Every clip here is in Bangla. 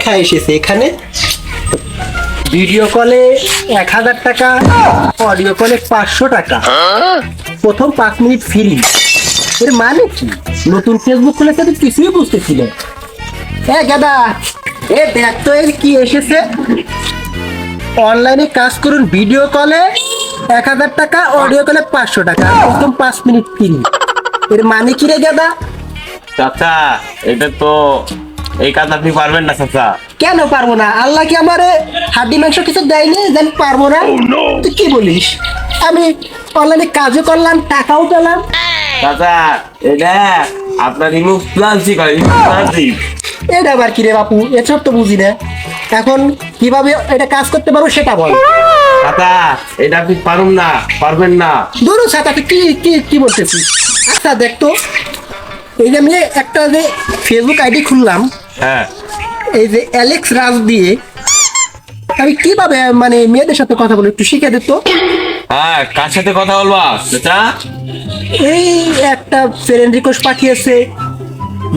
লেখা এসেছে এখানে ভিডিও কলে 1000 টাকা, অডিও কলে 500 টাকা, প্রথম 5 মিনিট ফ্রি। এর মানে কি? নতুন ফেসবুক খুলেছে তো কিছুই বুঝতেছি না। গাদা, দেখ তো এর কি এসেছে। অনলাইনে কাজ করুন, ভিডিও কলে 1000 টাকা, অডিও কলে 500 টাকা, প্রথম 5 মিনিট ফ্রি। এর মানে কি রে গাদা? চাচা, এটা তো এই কাজ আপনি পারবেন না চাচা। কেন পারবো না? আল্লাহ কি আমারে হাড্ডি মাংস কিছু দেয়নি যে আমি পারবো না? তুই কি বলিস? আমি অনলাইনে কাজও করলাম, টাকাও পেলাম। চাচা, এটা আপনার রিমুভ প্লান্সি করে, এটা আবার কি রে বাপু? এসব তো বুঝি না। এখন কিভাবে এটা কাজ করতে পারবো সেটা বল। চাচা, এটা আপনি পারবেন না। ধরো ছাতা, তুই কি কি কি বলতেছিস? আচ্ছা দেখ তো, এই যে আমি একটা যে ফেসবুক আইডি খুললাম, হ্যাঁ, এই যে অ্যালেক্স রাজ দিয়ে আমি কিভাবে মানে মেয়েদের সাথে কথা বলি একটু শিখে দিত। হ্যাঁ, কার সাথে কথা বলবা চাচা? এই একটা ফ্রেন্ড রিকোয়েস্ট পাঠিয়েছে,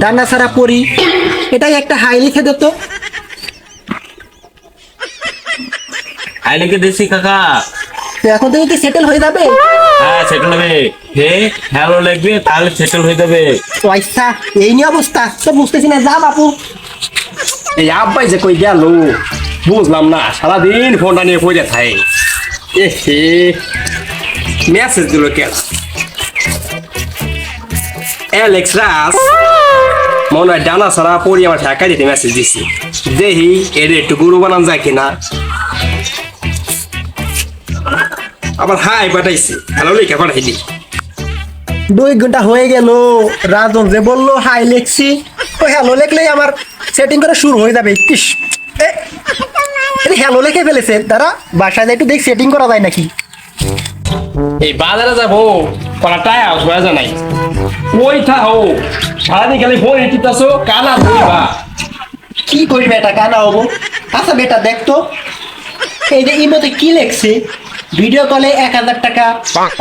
ডান্না ছাড়া পড়ি, এটাই একটা হাই লিখে দিত। আই লিখে দিছি কাকা। তো এখন থেকে কি সেটেল হয়ে যাবে? হ্যাঁ, সেটেল হবে। হে হ্যালো লিখবে, তাহলে সেটেল হয়ে যাবে। ও আচ্ছা, এই নিয়ে অবস্থা তো বুঝতেছি না। যা বাপু। এই আব্বাই যে কই গেল বুঝলাম না, সারাদিন ফোনটা নিয়ে পড়ে থাকে। এহে, মেসেজ দিল কেন? অ্যালেক্স রাস মনে হয় ডানা সারা পড়ি আমার ঢাকা দিতে মেসেজ দিছি। দেখি এর একটু গুরু বানান যায় কিনা। আবার হাই পাঠাইছি, হ্যালো লিখে পাঠাইলি। 2 ঘন্টা হয়ে গেল, রাজন যে বললো হাই লিখছি, ওই হ্যালো লিখলেই আমার সেটিং করা শুরু হয়ে যাবে। ইস, হ্যালো লিখে ফেলেছে। তারা বাসায় যাই একটু দেখ সেটিং করা যায় নাকি। এই বাজারে যাবো, কলাটায় আসবো নাই ওই থাও, সারাদিন খালি ফোন টিপতেছো, কানা ধরবা। কি করি বেটা, কানা হবো? আচ্ছা বেটা দেখ তো, এই যে ইমোতে কি লেখছে, ভিডিও কলে 1000 টাকা,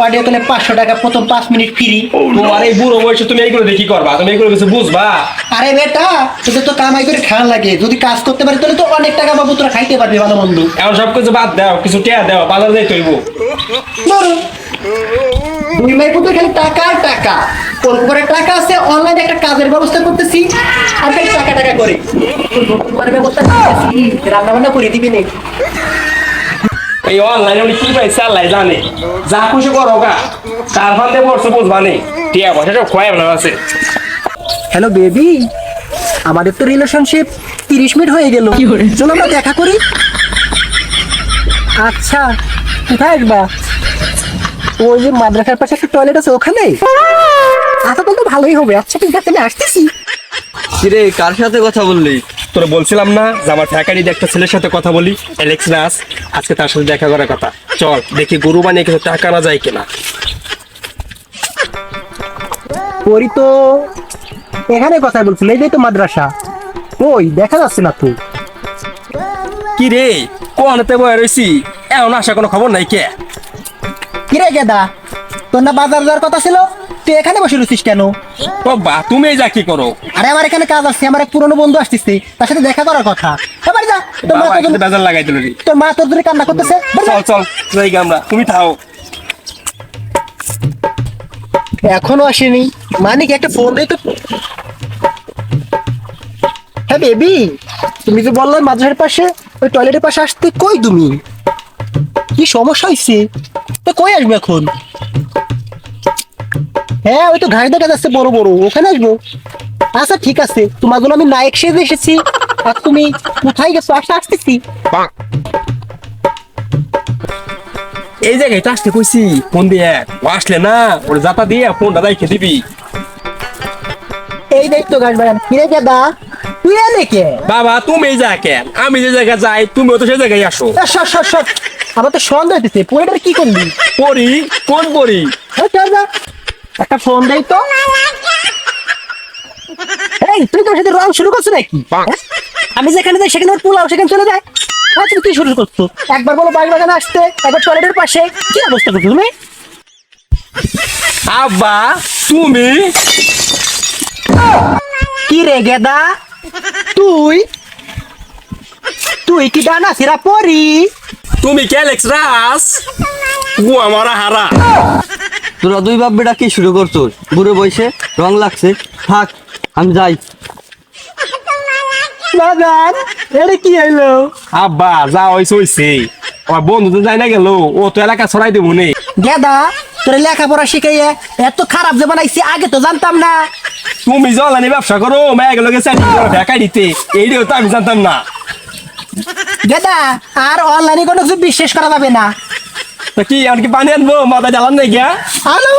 অডিও কলে 500 টাকা, প্রথম 5 মিনিট ফ্রি। তোমার এই বুড়ো বয়সে তুমি এইগুলো দেখি করবা? তুমি এইগুলো কিছু বুঝবা? আরে বেটা, তোদের তো কামাই করে খাওয়া লাগে, যদি কাজ করতে পারি তাহলে তো অনেক টাকা পাবো, তোরা খাইতে পারবি ভালো মন্দ। এখন সব কিছু বাদ দাও, কিছু টেয়া দাও, বাজার যাই তৈব। ধরো 2 মাস পর্যন্ত খালি টাকা আর টাকা, ওর উপরে টাকা আছে, অনলাইনে একটা কাজের ব্যবস্থা করতেছি, আর খালি টাকা টাকা করে নতুন ব্যবস্থা করতেছি, রান্না বান্না করে দিবি না। এই অনলাইনে উনি কি পাইছে আল্লাহ জানে, যা খুশি করো গা, তার ফান্দে পড়ছে বুঝবা নেই, টিয়া পয়সা সব খোয়াই আপনার আছে। হ্যালো বেবি, আমাদের তো রিলেশনশিপ 30 মিনিট হয়ে গেল, চলো আমরা দেখা করি। আচ্ছা, কোথায় আসবা? ওই যে মাদ্রাসার পাশে একটা টয়লেট আছে ওখানে। আচ্ছা তো ভালোই হবে। আচ্ছা ঠিক আছে, আমি আসতেছি। কিরে, কার সাথে কথা বললি? তোরা বলছিলাম না যে আমার ফ্যাকারিতে একটা ছেলের সাথে কথা বলি, অ্যালেক্স রাস। আজকে তার সাথে দেখা করার কথা। চল দেখি গরু বানিয়ে কিছু টাকা না যায় কিনা। পরি তো এখানে কথা বলছিল, এই যে তো মাদ্রাসা, ওই দেখা যাচ্ছে না তো। কি রে, কোনতে বয়ে রয়েছি, এমন আসা কোনো খবর নাই কে? কিরে গেদা, তোর না বাজার যাওয়ার কথা ছিল, তুই এখানে বসে রয়েছিস কেন? বাবা তুমি এই যা কি করো? আরে আমার এখানে কাজ আছে, আমার এক পুরনো বন্ধু আসতেছে, তার সাথে দেখা করার কথা। এবার যা, তোর মা বাবা তোর একসাথে বাজার লাগাই দিল রে। তোর মা তোর জন্য কান্না করতেছে। চল চল যাই গে আমরা, তুমি থাও। এখনো আসেনি, মানিক একটা ফোন দেই তো। হ্যাঁ বেবি, তুমি যে বললে মাদ্রাসার পাশে ওই টয়লেটের পাশে আসতে, কই তুমি? কি সমস্যা হয়েছে? তো কই আসবে এখন? হ্যাঁ, ওই তো ঘাস দেখা যাচ্ছে বড় বড়, ওখানে আসবো। আচ্ছা ঠিক আছে, তোমার জন্য আমি নায়ক সেজে এসেছি, আর তুমি কোথায় গেছো? আসতেছি। এই জায়গায় তো আসতে কইছি, ফোন দিয়ে ও আসলে না ওর যাতা দিয়ে ফোনটা রাইখে দিবি। এই দেখ তো ঘাস বাগান। কিরে গেদা, তুই এলে কে? বাবা তুমি এই যা কেন, আমি যে জায়গায় যাই তুমিও তো সেই জায়গায় আসো। সর সর সর, আমার তো সন্দেহ হইতেছে, পরিটার কি করবি? পড়ি কোন পড়ি? চল যা, একটা ফোন দেই তো। এই তুই তোর সাথে রং শুরু করছো নাকি? আমি যেখানে যাই সেখানে পোলাও, সেখানে চলে যায়। তুমি কি শুরু করছো? একবার বলো বাড়ি বাগানে আসতে, একবার টয়লেটের পাশে, কি অবস্থা করছো তুমি? আব্বা তুমি কি রে গেদা, তুই তুই কি ডানা সিরা পরি? তুমি ক্যালেক্স রাস গো আমার হারা। তোরা দুই বাপ বেটা কি শুরু করছো? বুড়ো বয়সে রং লাগছে, থাক আমি যাই। বাজান এটা কি হইলো? আব্বা যা হইছে হইছে, ওর বন্ধু তো যাই না গেল, ও তো এলাকা ছড়াই দেবো নে। গেদা তোর লেখাপড়া শিখাইয়ে এত খারাপ যে বানাইছি আগে তো জানতাম না। তুমি জলানি ব্যবসা করো, মেয়ে গেল গেছে ঢাকা দিতে, এইটাও তো আমি জানতাম না। গেদা আর অনলাইনে কোনো কিছু বিশ্বাস করা যাবে না। তা কি আর কি পানি আনবো, মাথা জ্বালান নাই গিয়া। আলো